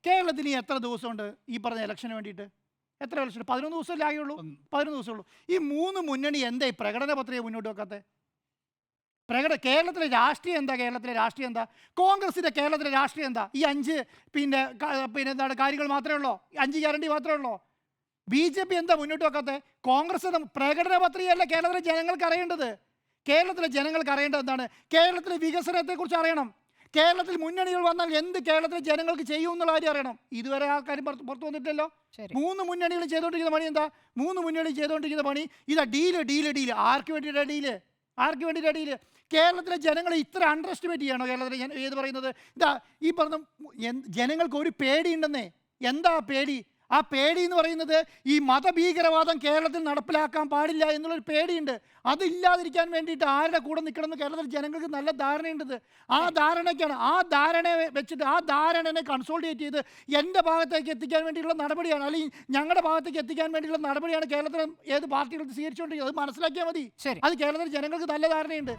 കേരളത്തിൽ ഇനി എത്ര ദിവസമുണ്ട് ഈ പറഞ്ഞ ഇലക്ഷന് വേണ്ടിയിട്ട്? എത്ര ഇലക്ഷൻ? 11 ദിവസമല്ലേ ആയുള്ളൂ? 11 ദിവസമുള്ളൂ. ഈ 3 മുന്നണി എന്താ ഈ പ്രകടന പത്രിക മുന്നോട്ട് വെക്കാത്തത്? കേരളത്തിലെ രാഷ്ട്രീയം എന്താ? കേരളത്തിലെ രാഷ്ട്രീയം എന്താ? കോൺഗ്രസിൻ്റെ കേരളത്തിലെ രാഷ്ട്രീയം എന്താ? ഈ 5 എന്താണ് കാര്യങ്ങൾ മാത്രമേ ഉള്ളൂ? 5 ഗ്യാരണ്ടി മാത്രമേ ഉള്ളൂ? BJP എന്താ മുന്നോട്ട് വെക്കാത്തത്? കോൺഗ്രസ് പ്രകടന പത്രികയല്ല കേരളത്തിലെ ജനങ്ങൾക്ക് അറിയേണ്ടത്. കേരളത്തിലെ ജനങ്ങൾക്ക് അറിയേണ്ടത് എന്താണ്? കേരളത്തിലെ വികസനത്തെക്കുറിച്ച് അറിയണം. കേരളത്തിൽ മുന്നണികൾ വന്നാൽ എന്ത് കേരളത്തിലെ ജനങ്ങൾക്ക് ചെയ്യും എന്നുള്ള കാര്യം അറിയണം. ഇതുവരെ ആ കാര്യം പുറത്തു വന്നിട്ടില്ലല്ലോ. 3 മുന്നണികൾ ചെയ്തുകൊണ്ടിരിക്കുന്ന പണി എന്താ? 3 മുന്നണി ചെയ്തുകൊണ്ടിരിക്കുന്ന പണി ഇതാ, ഡീല്. ആർക്ക് വേണ്ടിയിട്ടാണ് ഡീല്? ആർക്ക് വേണ്ടിയിട്ടാണ് ഡീല്? കേരളത്തിലെ ജനങ്ങളെ ഇത്ര അണ്ടർ എസ്റ്റിമേറ്റ് ചെയ്യണോ? കേരളത്തിലെ ഏത് പറയുന്നത് ഇതാ ഈ പറഞ്ഞ ജനങ്ങൾക്ക് ഒരു പേടിയുണ്ടെന്നേ. എന്താ പേടി? ആ പേടി എന്ന് പറയുന്നത് ഈ മതഭീകരവാദം കേരളത്തിൽ നടപ്പിലാക്കാൻ പാടില്ല എന്നുള്ളൊരു പേടിയുണ്ട്. അതില്ലാതിരിക്കാൻ വേണ്ടിയിട്ട് ആരുടെ കൂടെ നിൽക്കണമെന്ന് കേരളത്തിൽ ജനങ്ങൾക്ക് നല്ല ധാരണയുണ്ട്. ആ ധാരണയ്ക്കാണ്, ആ ധാരണയെ വെച്ചിട്ട് ആ ധാരണനെ കൺസോൾട്ടേറ്റ് ചെയ്ത് എൻ്റെ ഭാഗത്തേക്ക് എത്തിക്കാൻ വേണ്ടിയുള്ള നടപടിയാണ്, അല്ലെങ്കിൽ ഞങ്ങളുടെ ഭാഗത്തേക്ക് എത്തിക്കാൻ വേണ്ടിയുള്ള നടപടിയാണ് കേരളത്തിലെ ഏത് പാർട്ടികൾ സ്വീകരിച്ചുകൊണ്ടിരിക്കുന്നത്. അത് മനസ്സിലാക്കിയാൽ മതി. അത് കേരളത്തിലെ ജനങ്ങൾക്ക് നല്ല ധാരണയുണ്ട്.